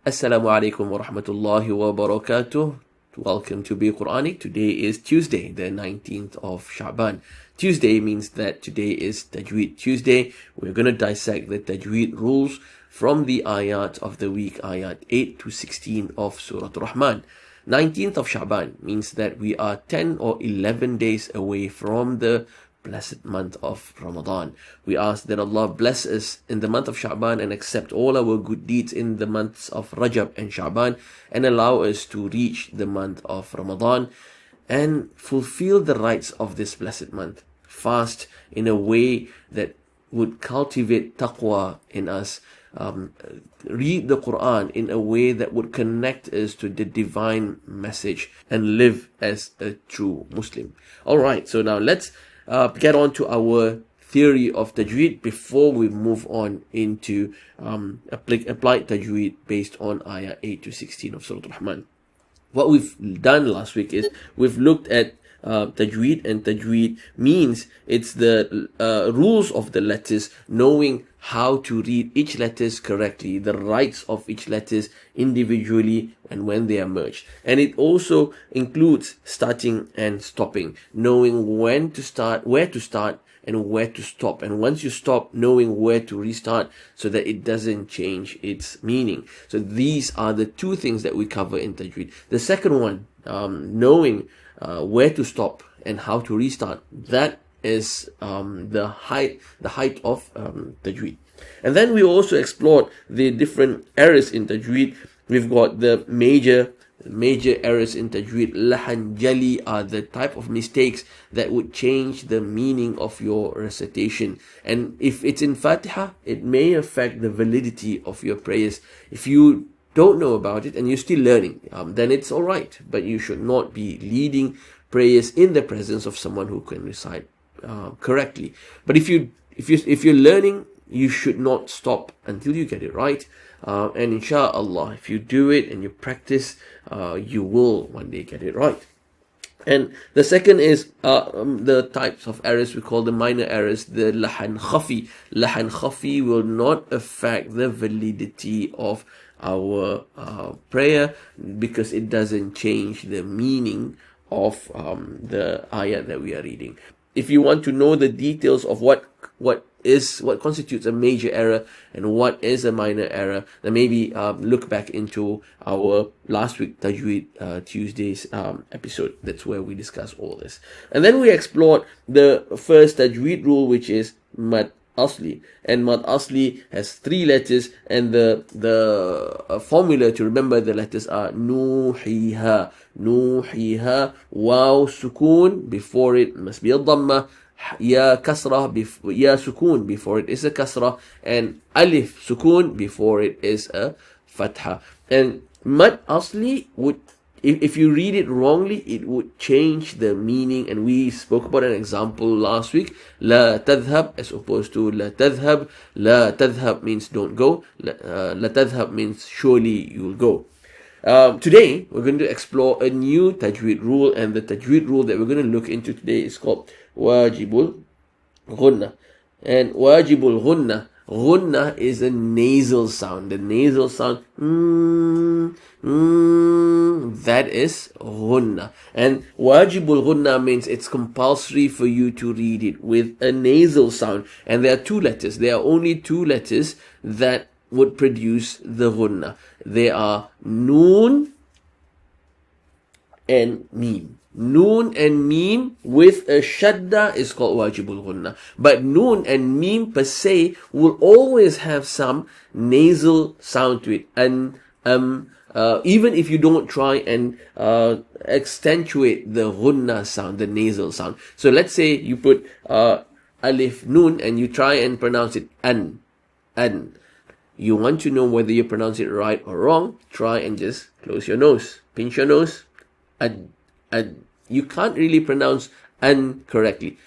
Assalamu alaikum wa rahmatullahi wa barakatuh. Welcome to Be Quranic. Today is Tuesday, the 19th of Sha'ban. Tuesday means that today is Tajweed Tuesday. We're going to dissect the Tajweed rules from the ayat of the week, ayat 8 to 16 of Surah Rahman. 19th of Sha'ban means that we are 10 or 11 days away from the blessed month of Ramadan. We ask that Allah bless us in the month of Sha'ban and accept all our good deeds in the months of Rajab and Sha'ban, and allow us to reach the month of Ramadan and fulfill the rights of this blessed month. Fast in a way that would cultivate taqwa in us. Read the Quran in a way that would connect us to the divine message and live as a true Muslim. Alright, so now let's get on to our theory of Tajweed before we move on into applied Tajweed based on ayah 8 to 16 of Surah Rahman. What we've done last week is we've looked at Tajweed, and Tajweed means it's the rules of the letters, knowing how to read each letters correctly, the rights of each letters individually and when they are merged. And it also includes starting and stopping, knowing when to start, where to start, and where to stop. And once you stop, knowing where to restart so that it doesn't change its meaning. So these are the two things that we cover in Tajweed. The second one, knowing where to stop and how to restart, that is the height of Tajweed. And then we also explored the different errors in Tajweed. We've got the major errors in Tajweed. Lahan Jali are the type of mistakes that would change the meaning of your recitation. And if it's in Fatiha, it may affect the validity of your prayers. If you don't know about it and you're still learning, then it's alright. But you should not be leading prayers in the presence of someone who can recite correctly. But if you're learning, you should not stop until you get it right. And inshallah, if you do it and you practice, you will one day get it right. And the second is the types of errors we call the minor errors, the lahan khafi. Lahan khafi will not affect the validity of our prayer because it doesn't change the meaning of the ayah that we are reading. If you want to know the details of what constitutes a major error and what is a minor error, then maybe look back into our last week Tajweed Tuesday's episode. That's where we discuss all this. And then we explored the first Tajweed rule, which is Mad Asli. And Mad Asli has 3 letters, and the formula to remember the letters are Nuhiha. Nuhiha, Waw Sukun, before it must be a Dhamma, Ya Kasra, Ya Sukun, before it is a Kasra, and Alif Sukun, before it is a Fatha. And Mad Asli would, if you read it wrongly, it would change the meaning. And we spoke about an example last week. La tadhab as opposed to la tadhab. La tadhab means don't go. La tadhab means surely you'll go. Today, we're going to explore a new Tajweed rule, and the Tajweed rule that we're going to look into today is called Wajibul Ghunnah. And Wajibul Ghunnah, Ghunnah is a nasal sound. The nasal sound, that is Ghunnah. And Wajibul Ghunnah means it's compulsory for you to read it with a nasal sound. And there are 2 letters. There are only 2 letters that would produce the Ghunnah. They are Noon and Mim. Noon and Mim with a Shadda is called Wajibul Ghunnah. But Noon and Mim per se will always have some nasal sound to it. And even if you don't try and accentuate the Ghunnah sound, the nasal sound. So let's say you put Alif Noon and you try and pronounce it An. You want to know whether you pronounce it right or wrong, try and just close your nose, pinch your nose. You can't really pronounce An correctly.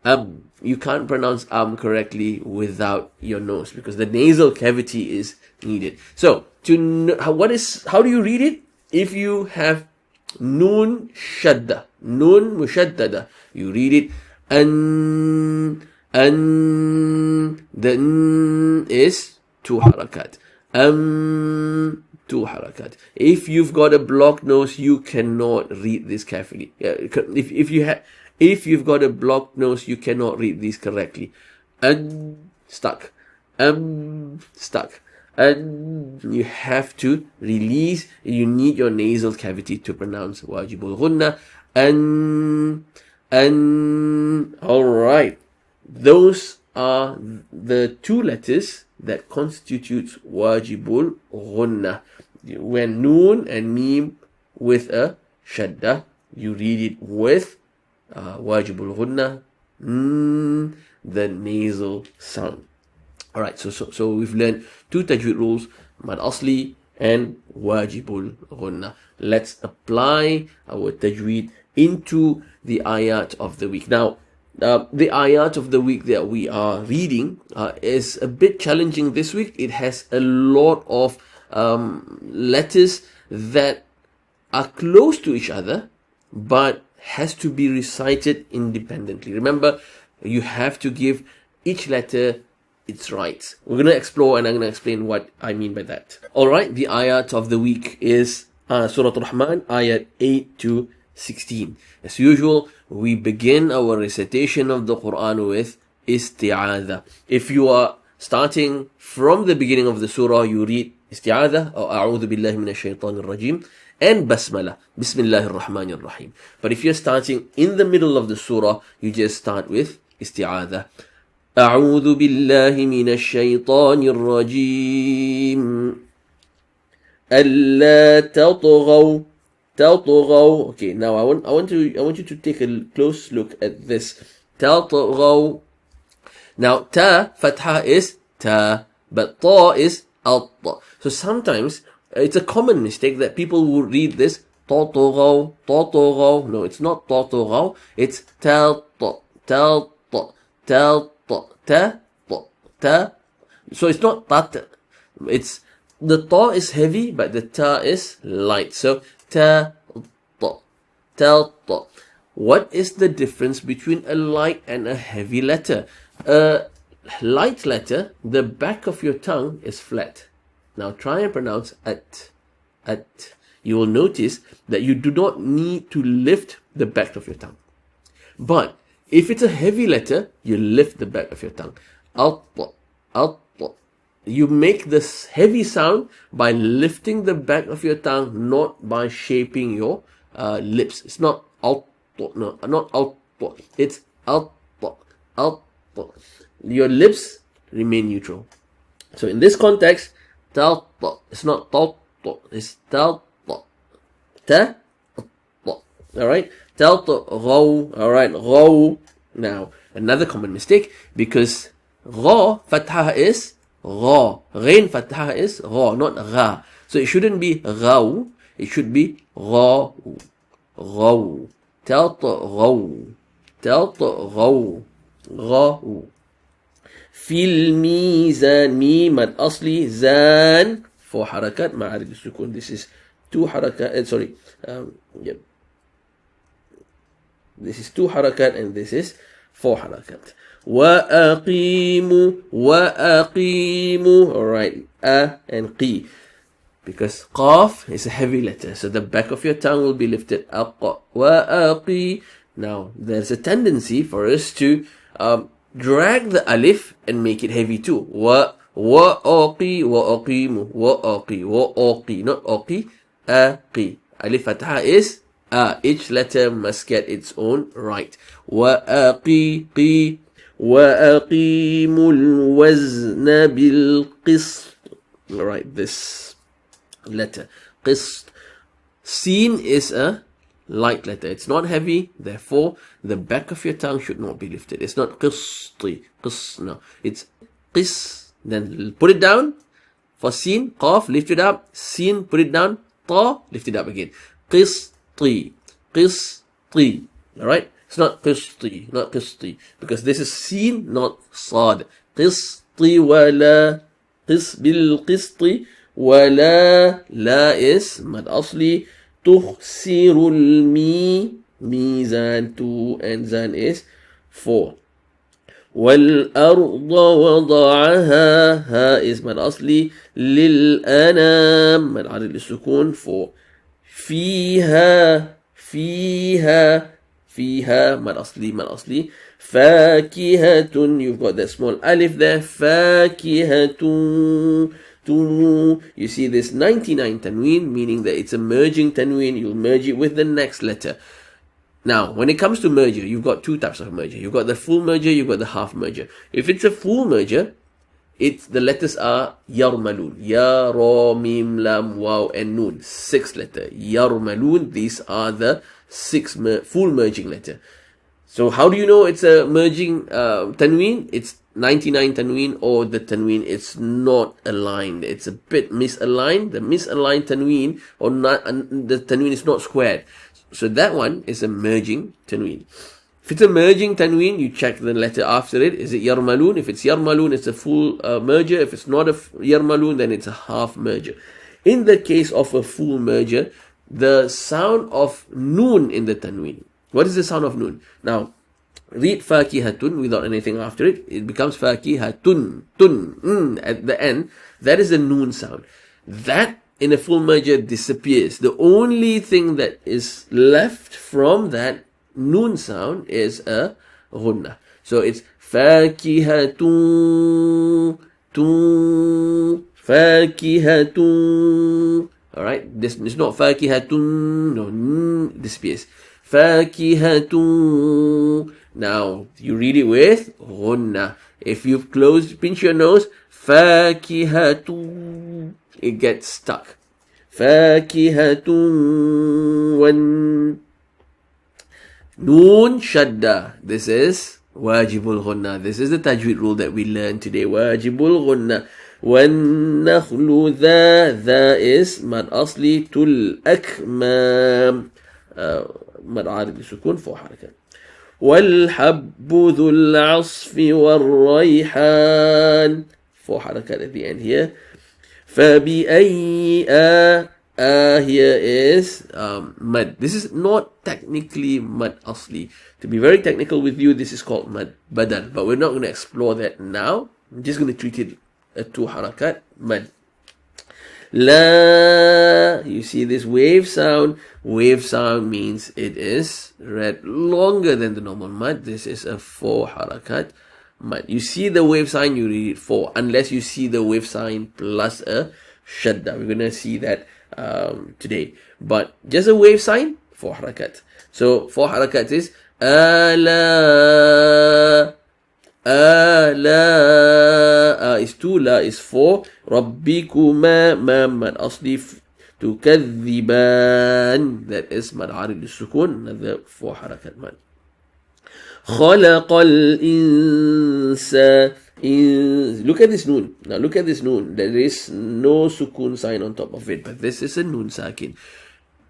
You can't pronounce correctly without your nose because the nasal cavity is needed. So to know, how do you read it? If you have Noon Shadda, Noon Mushaddada, you read it An. The N is 2 harakat. 2 harakat. If you've got a blocked nose, you cannot read this carefully. If you've got a blocked nose, you cannot read these correctly. Stuck. Stuck. And you have to release. You need your nasal cavity to pronounce Wajibul Ghunnah. All right. Those are the 2 letters that constitutes Wajibul Ghunnah. When Noon and Mim with a shadda, you read it with Wajibul Ghunnah, the nasal sound. Alright, so we've learned 2 tajweed rules, Mad Asli and Wajibul Ghunnah. Let's apply our tajweed into the ayat of the week. Now, the ayat of the week that we are reading is a bit challenging this week. It has a lot of letters that are close to each other, but has to be recited independently. Remember, you have to give each letter its rights. We're going to explore and I'm going to explain what I mean by that. Alright, the ayat of the week is Surah Ar-Rahman, ayat 8 to 16. As usual, we begin our recitation of the Quran with isti'adha. If you are starting from the beginning of the surah, you read isti'adha or a'udhu billahi minash shaitanir rajim and basmala, bismillahir rahmanir rahim. But if you're starting in the middle of the surah, you just start with isti'adha. أعوذ بالله من الشيطان الرجيم ألا تطغوا. Okay, now I want you to take a close look at this. تطغوا. Now ta fatha is ta, but ta is alt. So sometimes it's a common mistake that people will read this تطغوا. No, it's not تطغوا. It's ta. So it's not ta. It's the ta is heavy, but the ta is light. So ta. What is the difference between a light and a heavy letter? A light letter, the back of your tongue is flat. Now try and pronounce at. You will notice that you do not need to lift the back of your tongue. But if it's a heavy letter, you lift the back of your tongue. Alt. You make this heavy sound by lifting the back of your tongue, not by shaping your lips. It's not alt. No, not alt. It's alt. Your lips remain neutral. So in this context, tal. It's not tal. It's tal. Ta. Alright? Tal. Alright. Ghaw. Now, another common mistake, because gha fathah is gha. Ghain fathah is gha, not gha. So it shouldn't be ghaw. It should be ghaw. Ghaw. Taltaghaw. Taltaghaw. Ghaw. Fil mizan. Mim mad asli. Zan. 4 harakat. Ma'arid sukun. This is 2 harakat. Sorry. Yep. This is 2 harakat and this is 4 harakat. وَأَقِيمُوا. Alright. A and qi. Because qaf is a heavy letter. So the back of your tongue will be lifted up. وَأَقِي. Now, there's a tendency for us to drag the alif and make it heavy too. وَأَقِي. وَأَقِيمُوا. وَأَقِي. Not أقي. أقي. Alif fatha is each letter must get its own right. وَأَقِيمُوا الْوَزْنَ بِالْقِسْطِ. Alright, this letter. Qist. Sin is a light letter. It's not heavy. Therefore, the back of your tongue should not be lifted. It's not qisti. No. It's qis. Then put it down. For sin, qaf, lift it up. Sin, put it down. Ta, lift it up again. Qisti. Qisti. Alright? It's not qisti. Not qisti. Because this is sin, not sad. Qisti wala. Qis bil qisti. Wala. La is mad asli. Tukhsirul mi. Mizan 2 and zan is 4. وَالْأَرْضَ وَضَعَهَا. Ha is mad asli. لِلْأَنَامِ. Mad arid للسكون for فيها mad asli. فاكهة, you've got that small alif there. فاكهة. You see this 99 tanween, meaning that it's a merging tanween. You'll merge it with the next letter. Now, when it comes to merger, you've got two types of merger. You've got the full merger, you've got the half merger. If it's a full merger, the letters are yarmalun. Ya, ra, mim, lam, waw, and nun. 6 letter. Yarmalun, these are the 6 full merging letter. So how do you know it's a merging tanween? It's 99 tanween, or the tanween is not aligned. It's a bit misaligned. The misaligned tanween, or not, the tanween is not squared. So that one is a merging tanween. If it's a merging tanween, you check the letter after it. Is it yarmalun? If it's yarmalun, it's a full merger. If it's not a yarmalun, then it's a half merger. In the case of a full merger, the sound of noon in the tanween. What is the sound of noon? Now, read fakihatun without anything after it. It becomes fakihatun, tun, at the end. That is the noon sound. That in a full merger disappears. The only thing that is left from that noon sound is a ghunnah. So it's fakihatun, fakihatun. Alright, this is not fakihatun, no, disappears. Fakihatun. Now, you read it with ghunnah. If you've pinch your nose, fakihatun, it gets stuck. Fakihatun wan. Noon shadda. This is Wajibul Ghunnah. This is the Tajweed rule that we learned today. Wajibul Ghunnah. وَالنَّخْلُ ذَا is mad asli tul akmam. Mad arid للسكون 4 حركات. وَالْحَبُّ ذُو الْعَصْفِ وَالرَّيْحَانِ 4 حركات at the end here. فَبِأَيِّ here is mad. This is not technically mad asli. To be very technical with you, this is called mad badal, but we're not going to explore that now. I'm just going to treat it a 2 harakat mad. La, you see this wave sound. Wave sound means it is read longer than the normal mad. This is a 4 harakat mad. You see the wave sign, you read it 4, unless you see the wave sign plus a shadda. We're going to see that today, but just a wave sign, 4 harakat. So 4 harakat is ala, is 2, la is 4, rabbikuma ma mad asli tukadhiban, that is mad arid lilsukun, another 4 harakat mad. Khalaqal insan. Look at this noon. Now look at this noon. There is no sukun sign on top of it, but this is a noon sakin.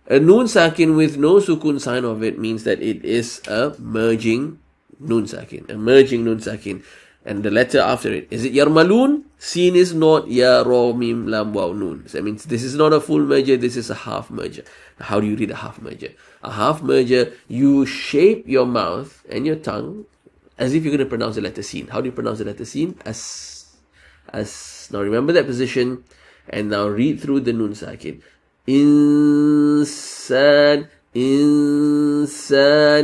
A noon sakin with no sukun sign of it means that it is a merging noon sakin. A merging noon sakin. And the letter after it. Is it yarmalun? Sin is not ya, ra, mim, lam, waw, noon. So that means this is not a full merger, this is a half merger. How do you read a half merger? A half merger, you shape your mouth and your tongue as if you're going to pronounce the letter sin. How do you pronounce the letter sin? As. Now remember that position, and now read through the noon sakin. Insan.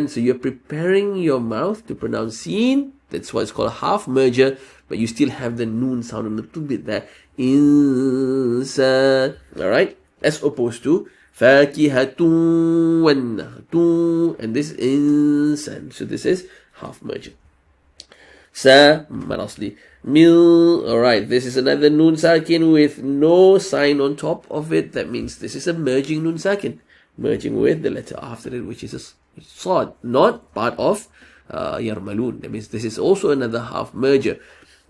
So you're preparing your mouth to pronounce sin. That's why it's called a half merger, but you still have the noon sound a little bit there. Insan. Alright? As opposed to fakihatun wan nakhlu, and this is insan. So this is half merger. Sa mad asli. Mil. Alright, this is another noon sakin with no sign on top of it. That means this is a merging noon sakin. Merging with the letter after it, which is a sad, not part of yarmalun. That means this is also another half merger.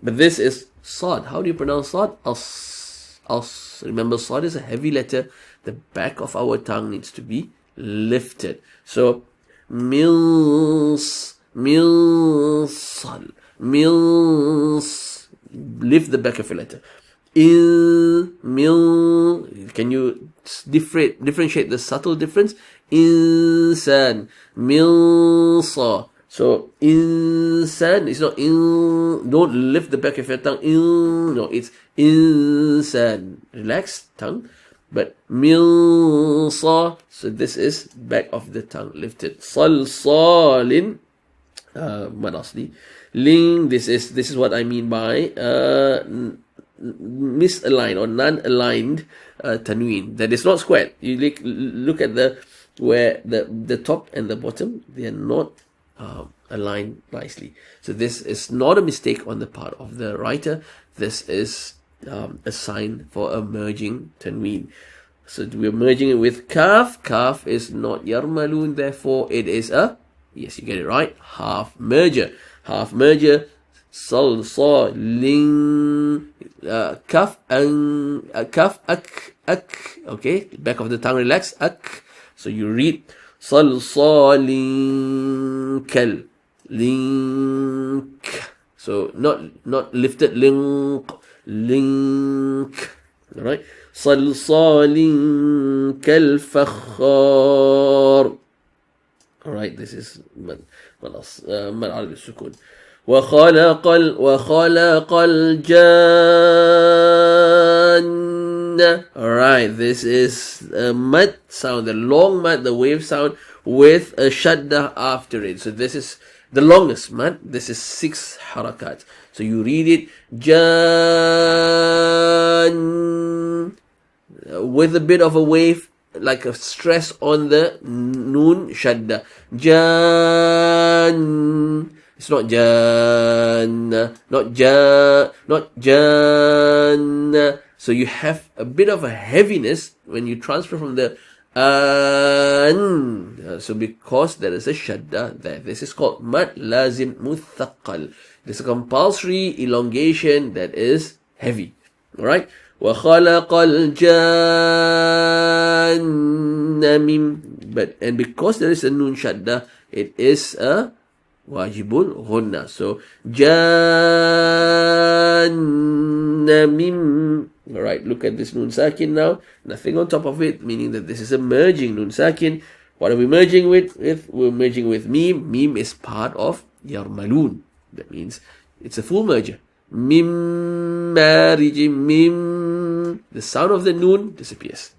But this is sad. How do you pronounce sad? As. Remember, sad is a heavy letter. The back of our tongue needs to be lifted. So, mils. Lift the back of your letter. Can you differentiate the subtle difference? Insan, milsa, So insan is not in. Don't lift the back of your tongue. No, it's insan. Relax tongue. But milsa. So this is back of the tongue lifted. Salsalin. Manasli. Ling. This is what I mean by misaligned or non-aligned tanween. That is not squared. You look at where the top and the bottom, they are not aligned nicely. So this is not a mistake on the part of the writer. This is a sign for a merging tanween. So we're merging it with kaf. Kaf is not yarmalun, therefore it is a, yes, you get it right, half merger. Half merger. Sal, sa, ling, kaf, kaf, ak. Okay, back of the tongue relax, ak. So you read sal, sa, ling, kal, link. So not lifted, link. All right. Sal, sa, ling, kal, fakhar. All right, this is mad al-sukun. وخلق الجان. Alright, this is a mad sound, the long mad, the wave sound with a shadda after it. So this is the longest mad. This is 6 harakat. So you read it jan with a bit of a wave, like a stress on the noon shadda. Jan. It's not Jannah, not Jannah. So you have a bit of a heaviness when you transfer from the so because there is a shadda there. This is called mad lazim muthaqqal. This is a compulsory elongation that is heavy. Alright? وَخَلَقَ الْجَانَّ مِمْ. But, and because there is a noon shadda, it is a Wajibul Ghunnah. So Janna mim. Alright, look at this Nun Sakin now. Nothing on top of it, meaning that this is a merging Nun Sakin. What are we merging with? We're merging with Mim. Mim is part of Yarmalun. That means it's a full merger. Mim marijim mim. The sound of the Nun disappears.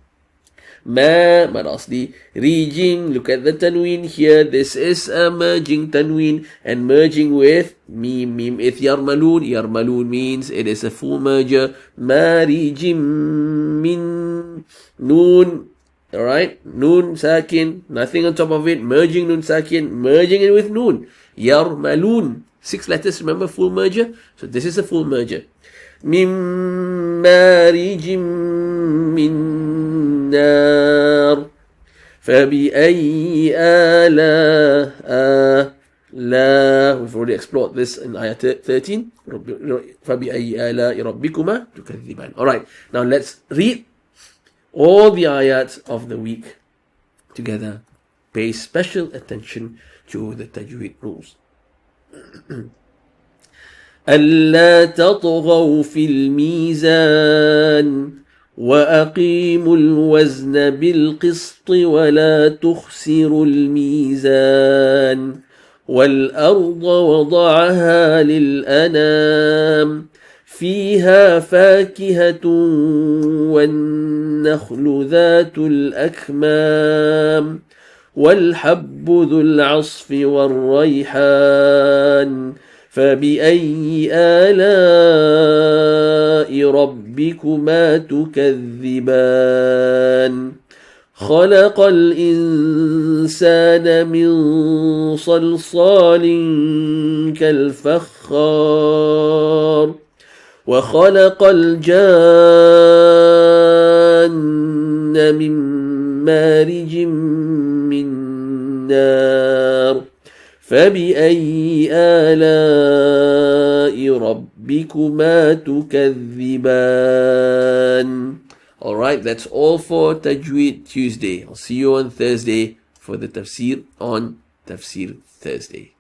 Ma, Manasli, Rijing, look at the tanween here. This is a merging tanween and merging with mim. Mim is yarmalun. Yarmalun means it is a full merger. Marijim min noon. Alright, noon sakin, nothing on top of it. Merging noon sakin, merging it with noon. Yarmalun. 6 letters, remember, full merger. So this is a full merger. Mim marijim min النار فبأي آلاء لا. We've already explored this in ayah 13. فبأي آلاء ربكما تكذبان. Alright, now let's read all the ayats of the week together. Pay special attention to the Tajweed rules. ألا تطغوا في الميزان وأقيموا الوزن بالقسط ولا تخسروا الميزان والأرض وضعها للأنام فيها فاكهة والنخل ذات الأكمام والحب ذو العصف والريحان فبأي آلاء ربكما تكذبان خلق الإنسان من صلصال كالفخار وخلق الجان من مارج من نار فبأي آلاء ربكما تكذبان. Alright, that's all for Tajweed Tuesday. I'll see you on Thursday for the tafsir on Tafsir Thursday.